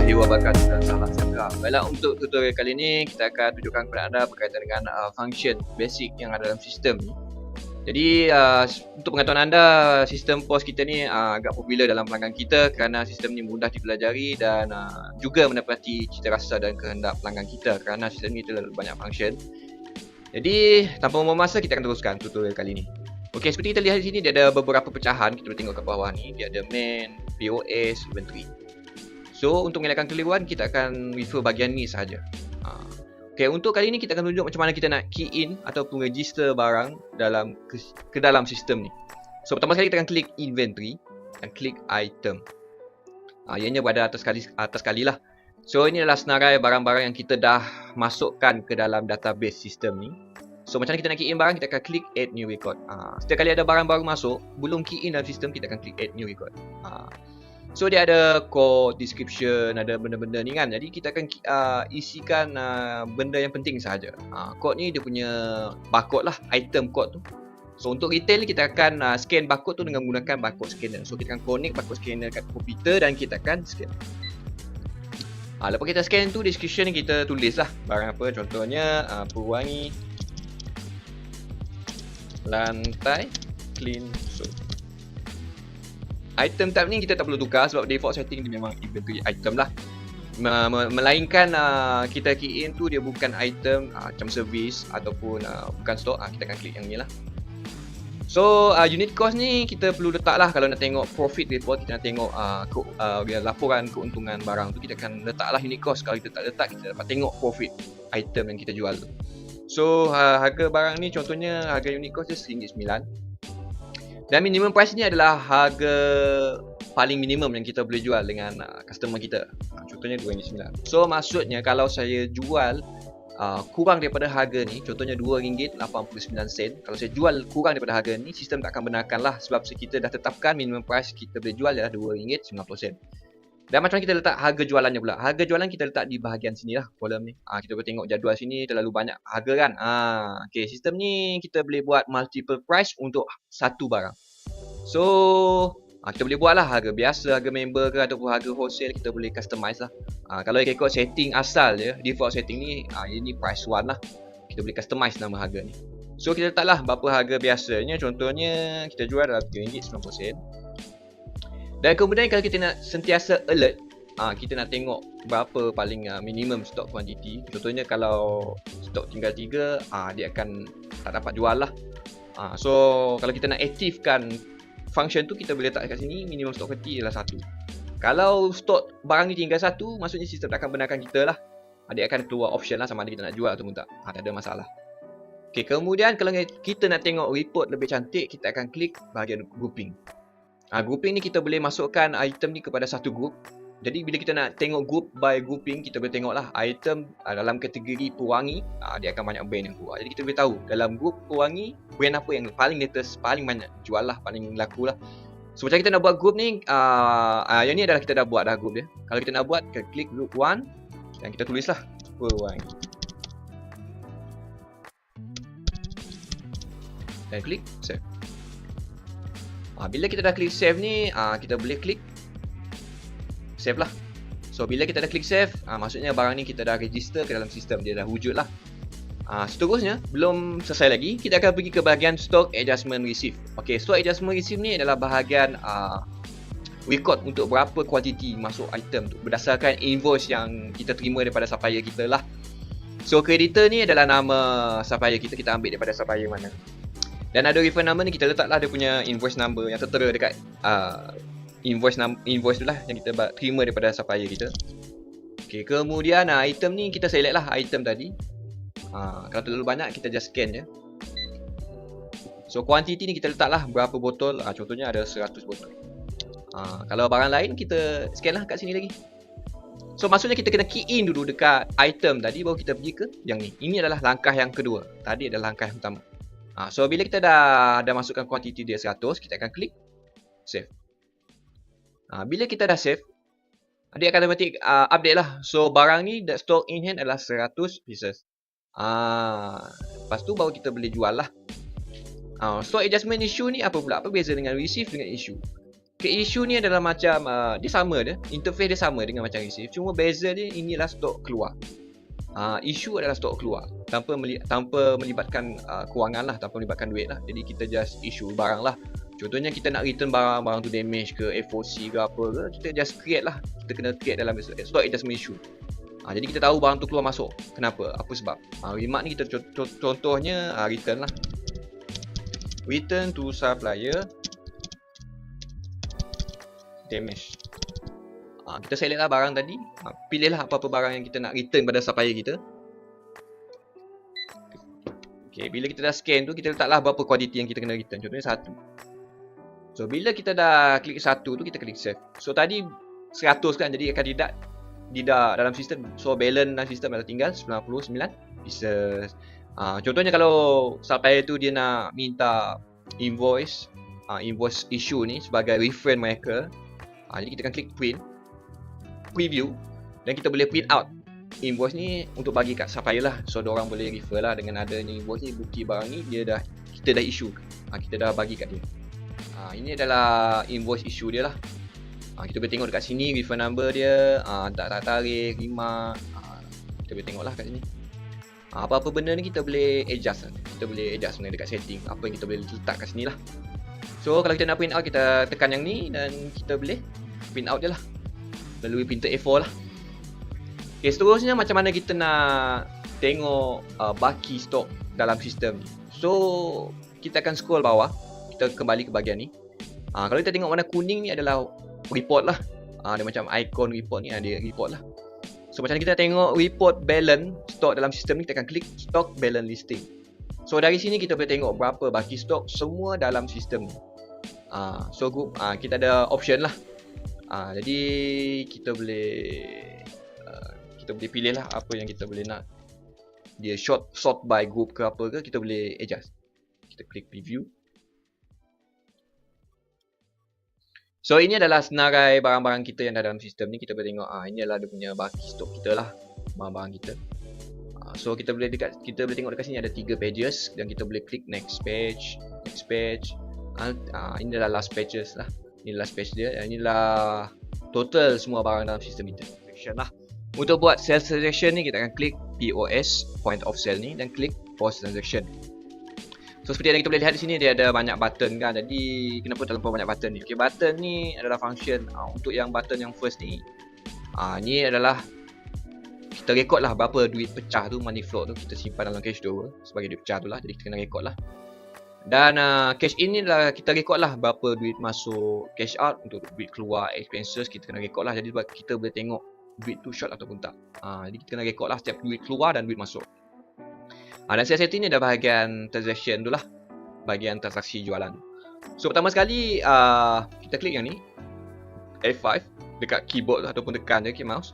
warahmatullahi wabarakatuh dan salam sejahtera. Baiklah, untuk tutorial kali ini kita akan tunjukkan kepada anda berkaitan dengan function basic yang ada dalam sistem ni. Jadi untuk pengetahuan anda, sistem POS kita ni agak popular dalam pelanggan kita kerana sistem ni mudah dipelajari dan juga menepati cita rasa dan kehendak pelanggan kita kerana sistem ni terlalu banyak function. Jadi tanpa membuang masa, kita akan teruskan tutorial kali ini. Okey, seperti kita lihat di sini, dia ada beberapa pecahan. Kita boleh tengok ke bawah ni, dia ada main, POS, inventory. So untuk mengelakkan keliruan, kita akan refer bahagian ni sahaja. Okay, untuk kali ni kita akan tunjuk macam mana kita nak key in ataupun register barang dalam ke dalam sistem ni. So pertama sekali kita akan klik inventory dan klik item. Ianya berada atas kali lah. So ini adalah senarai barang-barang yang kita dah masukkan ke dalam database sistem ni. So macam mana kita nak key in barang, kita akan klik add new record. Setiap kali ada barang baru masuk, belum key in dalam sistem, kita akan klik add new record. So dia ada code, description, ada benda-benda ni kan. Jadi kita akan isikan benda yang penting sahaja. Code ni dia punya barcode lah, item code tu. So untuk retail ni kita akan scan barcode tu dengan menggunakan barcode scanner. So kita akan connect barcode scanner kat komputer dan kita akan scan. Lepas kita scan tu, description ni kita tulis lah barang apa. Contohnya pewangi lantai clean soap. Item type ni kita tak perlu tukar sebab default setting dia memang inventory item lah. Melainkan kita key in tu dia bukan item macam service ataupun bukan stock, kita akan klik yang ni lah. So unit cost ni kita perlu letak lah. Kalau nak tengok profit report, kita nak tengok laporan keuntungan barang tu, kita akan letak lah unit cost. Kalau kita tak letak, kita dapat tengok profit item yang kita jual tu. So harga barang ni contohnya harga unit cost dia RM1.9. Dan minimum price ni adalah harga paling minimum yang kita boleh jual dengan customer kita. Contohnya RM2.9. So maksudnya kalau saya jual kurang daripada harga ni, contohnya RM2.89, kalau saya jual kurang daripada harga ni, sistem tak akan benarkan lah. Sebab kita dah tetapkan minimum price kita boleh jual adalah RM2.90. Dan macam mana kita letak harga jualannya pula? Harga jualan kita letak di bahagian sini lah, kolom ni. Kita boleh tengok jadual sini terlalu banyak harga kan. Okay, sistem ni kita boleh buat multiple price untuk satu barang. So kita boleh buat lah harga biasa, harga member ke ataupun harga wholesale, kita boleh customize lah. Kalau ikut setting asal je, default setting ni, ini price 1 lah. Kita boleh customize nama harga ni. So kita letak lah berapa harga biasanya. Contohnya kita jual dalam RM3.90. Dan kemudian kalau kita nak sentiasa alert, kita nak tengok berapa paling minimum stock quantity. Contohnya kalau stok tinggal 3, dia akan tak dapat jual lah. So kalau kita nak aktifkan function tu, kita boleh letak kat sini minimum stock quantity adalah 1. Kalau stok barang ni tinggal 1, maksudnya sistem tak akan benarkan kita lah. Dia akan keluar option lah sama ada kita nak jual ataupun tak. Tak ada masalah. Okay, kemudian kalau kita nak tengok report lebih cantik, kita akan klik bahagian grouping. Grouping ni kita boleh masukkan item ni kepada satu group. Jadi bila kita nak tengok group by grouping, kita boleh tengok lah item dalam kategori pewangi, dia akan banyak brand yang keluar. Jadi kita boleh tahu dalam group pewangi, brand apa yang paling latest, paling banyak jual lah, paling laku lah. So macam kita nak buat group ni, yang ni adalah kita dah buat dah group dia. Kalau kita nak buat, kita klik group 1 dan kita tulis lah pewangi dan klik save. Bila kita dah klik save ni, kita boleh klik save lah. So bila kita dah klik save, maksudnya barang ni kita dah register ke dalam sistem, dia dah wujud lah. Seterusnya, belum selesai lagi, kita akan pergi ke bahagian stock adjustment receipt. Okay, stock adjustment receipt ni adalah bahagian record untuk berapa kuantiti masuk item tu berdasarkan invoice yang kita terima daripada supplier kita lah. So creditor ni adalah nama supplier kita ambil daripada supplier mana. Dan ada reference number ni, kita letaklah dia punya invoice number yang tertera dekat invoice tu lah yang kita terima daripada supplier kita. Okay, kemudian item ni kita select lah item tadi. Kalau terlalu banyak, kita just scan je. So quantity ni kita letaklah berapa botol. Contohnya ada 100 botol. Kalau barang lain, kita scan lah kat sini lagi. So maksudnya kita kena key in dulu dekat item tadi, baru kita pergi ke yang ni. Ini adalah langkah yang kedua. Tadi adalah langkah yang pertama. So bila kita dah masukkan kuantiti dia 100, kita akan klik save. Bila kita dah save, dia akan automatic update lah. So barang ni stock in hand adalah 100 pieces. Lepas tu baru kita boleh jual lah. Stock adjustment issue ni apa pula? Apa beza dengan receive dengan issue? Create issue ni adalah macam dia sama dia, interface dia sama dengan macam receive, cuma beza dia inilah stok keluar. Issue adalah stok keluar tanpa melibatkan kewangan lah, tanpa melibatkan duit lah. Jadi kita just issue barang lah. Contohnya kita nak return barang tu damage ke, FOC ke apa ke, kita just create lah. Kita kena create dalam stock adjustment issue. Jadi kita tahu barang tu keluar masuk. Kenapa? Apa sebab? Remark ni kita contohnya return lah. Return to supplier damage. Kita select lah barang tadi. Pilih lah apa-apa barang yang kita nak return pada supplier kita. Okay, bila kita dah scan tu, kita letaklah berapa kuantiti yang kita kena return. Contohnya 1. So bila kita dah klik 1 tu, kita klik save. So tadi 100 kan, jadi akan tidak dalam sistem. So balance dalam sistem dah tinggal 99 pieces. Contohnya kalau supplier tu dia nak minta invoice issue ni sebagai reference mereka, jadi kita akan klik preview dan kita boleh print out invoice ni untuk bagi kat supplier lah. So diorang boleh refer lah dengan adanya invoice ni, bukti barang ni kita dah issue, kita dah bagi kat dia. Ini adalah invoice issue dia lah. Kita boleh tengok dekat sini refer number dia, tak tarikh, remark, kita boleh tengok lah kat sini. Apa-apa benda ni kita boleh adjust lah. Kita boleh adjust sebenarnya dekat setting, apa yang kita boleh letak kat sini lah. So kalau kita nak print out, kita tekan yang ni dan kita boleh print out je lah melalui printer A4 lah. Okay, seterusnya macam mana kita nak tengok baki stok dalam sistem ni. So kita akan scroll bawah, kita kembali ke bahagian ni. Kalau kita tengok warna kuning ni adalah report lah. Dia macam ikon report ni, dia report lah. So macam kita tengok report balance stok dalam sistem ni, kita akan klik stock balance listing. So dari sini kita boleh tengok berapa baki stok semua dalam sistem ni. So kita ada option lah. Jadi kita boleh pilih lah apa yang kita boleh nak. Dia sort by group ke apa ke, kita boleh adjust. Kita klik preview. So ini adalah senarai barang-barang kita yang ada dalam sistem ni. Kita boleh tengok ini adalah dia punya baki stok kita lah, barang-barang kita. So kita boleh tengok dekat sini ada 3 pages dan kita boleh klik next page. Ini adalah last pages lah. Ini last page dia. Inilah total semua barang dalam sistem kita. Lah. Untuk buat sales transaction ni, kita akan klik POS, point of sale ni, dan klik post transaction. So seperti yang kita boleh lihat di sini, dia ada banyak button kan. Jadi kenapa terlampau banyak button ni? Okay, button ni adalah function untuk yang button yang first ni. Ni adalah kita rekod lah berapa duit pecah tu, money flow tu, kita simpan dalam cash drawer sebagai duit pecah tu lah. Jadi kita kena rekod lah. Dan cash in ni adalah kita rekod lah berapa duit masuk, cash out, untuk duit keluar, expenses kita kena rekod lah. Jadi sebab kita boleh tengok duit tu short ataupun tak. Jadi kita kena rekod lah setiap duit keluar dan duit masuk. Dan sales setting ni ada bahagian transaction tu lah, bahagian transaksi jualan. So pertama sekali kita klik yang ni F5 dekat keyboard tu, ataupun tekan je ke mouse.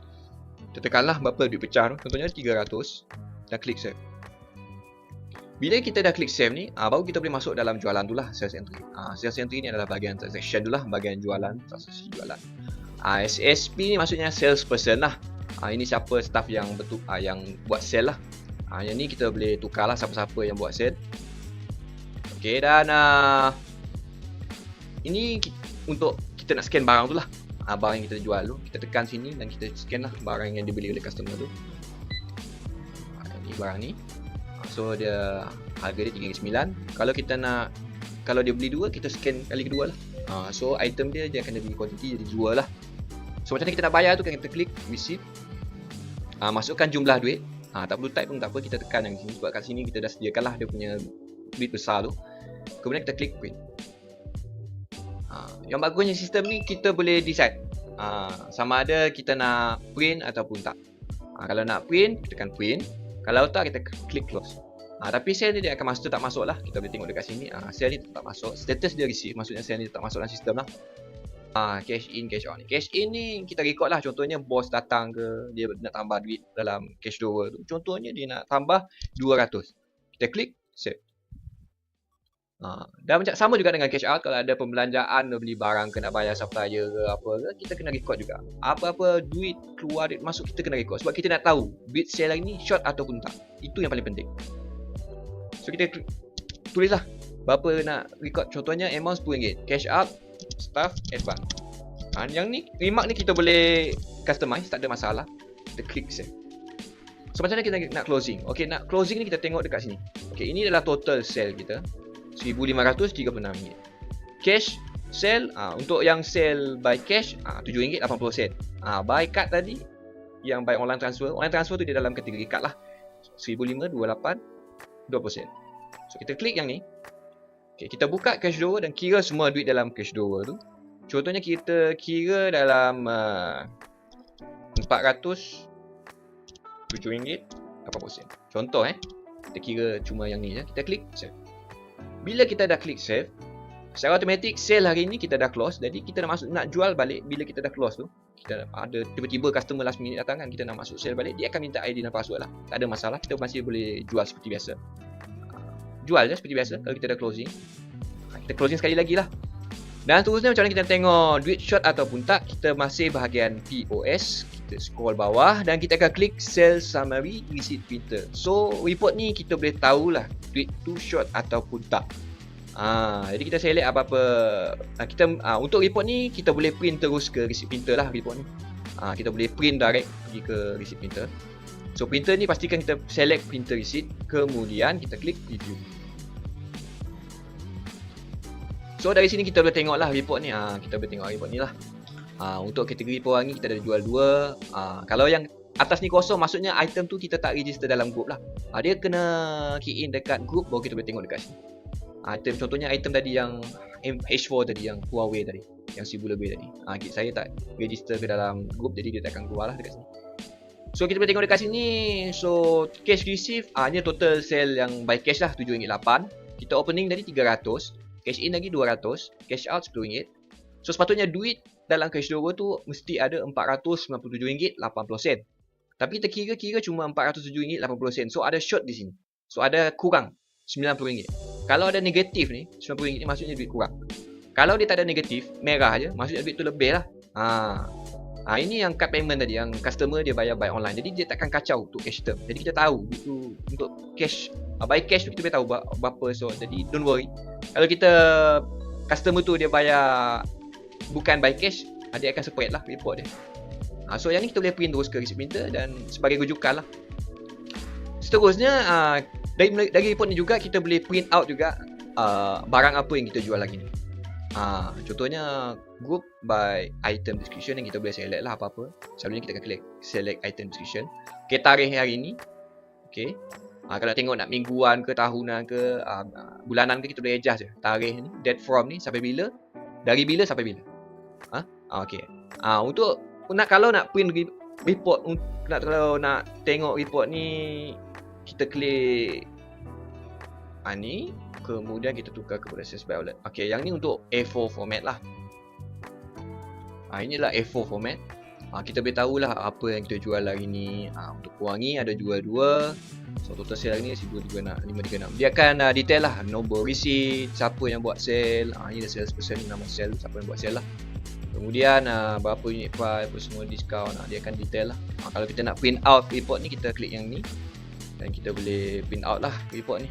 Kita tekanlah berapa duit pecah tu, contohnya 300, dan klik save. Bila kita dah klik save ni, baru kita boleh masuk dalam jualan tu lah, sales entry. Sales entry ni adalah bahagian transaction tu lah, bahagian jualan, transaksi jualan. SSP ni maksudnya salesperson lah. Ini siapa staff yang yang buat sale lah. Yang ni kita boleh tukar lah siapa-siapa yang buat sale. Okay, dan ini untuk kita nak scan barang tu lah, barang yang kita jual tu. Kita tekan sini dan kita scan lah barang yang dibeli oleh customer tu. Ini barang ni. So dia harga dia RM3.9. Kalau dia beli 2, kita scan kali kedua lah. So item dia akan beli kuantiti, jadi 2 lah. So macam mana kita nak bayar tu, kan kita klik receipt. Masukkan jumlah duit. Tak perlu type pun tak apa, kita tekan yang sini sebab kat sini kita dah sediakan lah dia punya duit besar tu. Kemudian kita klik print. Yang bagusnya sistem ni, kita boleh decide sama ada kita nak print ataupun tak. Kalau nak print, kita tekan print. Kalau tak, kita klik close. Tapi sale ni dia akan masuk, tak masuk lah. Kita boleh tengok dekat sini, sale ni tak masuk. Status dia receive, maksudnya sale ni tak masuk dalam sistem lah. Cash in, cash out ni. Cash in ni kita record lah. Contohnya bos datang ke, dia nak tambah duit dalam cash drawer tu. Contohnya dia nak tambah 200. Kita klik save. Dan macam sama juga dengan cash out. Kalau ada pembelanjaan, nak beli barang ke, nak bayar supplier ke apa ke, kita kena record juga. Apa-apa duit keluar, duit masuk, kita kena record. Sebab kita nak tahu duit sale ni short ataupun tak. Itu yang paling penting. So kita tulis lah berapa nak record. Contohnya amount RM10, cash out Staff advance. Yang ni remark ni kita boleh customize, tak ada masalah. Kita klik save. So macam mana kita nak closing? Okey, nak closing ni kita tengok dekat sini. Okey, ini adalah total sale kita. RM1,536. Cash sale, untuk yang sale by cash RM7.80. By card tadi, yang by online transfer tu dia dalam kategori card lah. RM1,528, 20%. So kita klik yang ni. Okay, kita buka cash drawer dan kira semua duit dalam cash drawer tu. Contohnya kita kira dalam RM407.80. Contoh kita kira cuma yang ni je. Kita klik save. Bila kita dah klik save, secara automatik sale hari ni kita dah close. Jadi kita nak jual balik. Bila kita dah close tu, kita ada tiba-tiba customer last minute datang kan, kita nak masuk sale balik, dia akan minta ID dan password lah. Tak ada masalah, kita masih boleh jual seperti biasa. Jual je seperti biasa kalau kita dah closing. Kita closing sekali lagi lah. Dan seterusnya macam mana kita tengok duit short ataupun tak, kita masih bahagian POS. Kita scroll bawah dan kita akan klik Sales Summary Receipt Printer. So report ni kita boleh tahulah duit tu short ataupun tak. Jadi kita select apa-apa kita untuk report ni kita boleh print terus ke receipt printer lah report ni. Kita boleh print direct pergi ke receipt printer. So printer ni pastikan kita select printer receipt, kemudian kita klik preview. So dari sini kita boleh tengok lah report ni. Kita boleh tengok report ni lah. Untuk kategori pewangi kita ada jual 2. Kalau yang atas ni kosong, maksudnya item tu kita tak register dalam group lah. Dia kena key in dekat group baru kita boleh tengok dekat sini. Item contohnya item tadi yang H4 tadi, yang Huawei tadi, yang 1000 lebih tadi. Saya tak register ke dalam group, jadi dia tak akan keluar lah dekat sini. So kita boleh tengok dekat sini. So cash receive, ni total sale yang by cash lah RM7.8. Kita opening tadi 300, cash in lagi 200, cash out RM10. So sepatutnya duit dalam cash drawer tu mesti ada RM497.80. Tapi kita kira-kira cuma RM407.80. So ada short di sini. So ada kurang RM90. Kalau ada negatif ni, RM90 ni maksudnya duit kurang. Kalau dia tak ada negatif, merah je, maksudnya duit tu lebih lah. Ini yang card payment tadi, yang customer dia bayar by online. Jadi dia takkan kacau untuk cash term. Jadi kita tahu duit tu untuk cash, by cash tu kita boleh tahu berapa. So jadi don't worry. Kalau kita customer tu dia bayar bukan by cash, dia akan spread lah report dia. So yang ni kita boleh print terus ke receipt printer dan sebagai rujukan lah. Seterusnya dari report ni juga kita boleh print out juga barang apa yang kita jual lagi ni. Contohnya group by item description yang kita boleh select lah apa-apa. Selalunya kita akan klik select item description. Okay, tarikh hari ni. Okay. Kalau tengok nak mingguan ke, tahunan ke, bulanan ke, kita boleh adjust je. Tarikh ni, date from ni sampai bila, dari bila sampai bila. Okay. Untuk kalau nak print report, kalau nak tengok report ni, kita klik ni, kemudian kita tukar ke process by outlet. Okay, yang ni untuk A4 format lah. Inilah A4 format. Kita boleh tahulah apa yang kita jual hari ni. Untuk pewangi ada jual 2. So total sale hari ni 1,536. Dia akan detail lah, nombor receipt, siapa yang buat sale. Ini dah salesperson, nama sale, siapa yang buat sale lah. Kemudian berapa unit price, apa semua discount. Dia akan detail lah. Kalau kita nak print out report ni, kita klik yang ni dan kita boleh print out lah report ni.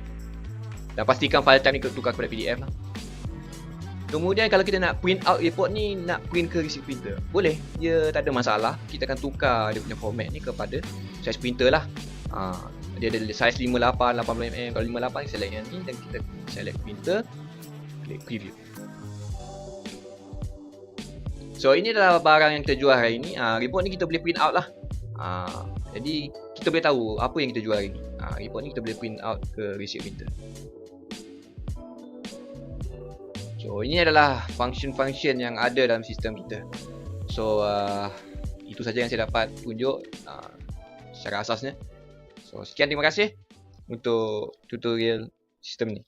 Dan pastikan file type ni tukar kepada PDF lah. Kemudian kalau kita nak print out report ni, nak print ke receipt printer, boleh, dia tak ada masalah. Kita akan tukar dia punya format ni kepada size printer lah. Dia ada size 58, 80mm. Kalau 58 select yang ni dan kita select printer, klik preview. So ini adalah barang yang kita jual hari ni. Report ni kita boleh print out lah. Jadi kita boleh tahu apa yang kita jual hari ni. Report ni kita boleh print out ke receipt printer. So ini adalah function-function yang ada dalam sistem kita. So itu saja yang saya dapat tunjuk secara asasnya. So sekian, terima kasih untuk tutorial sistem ni.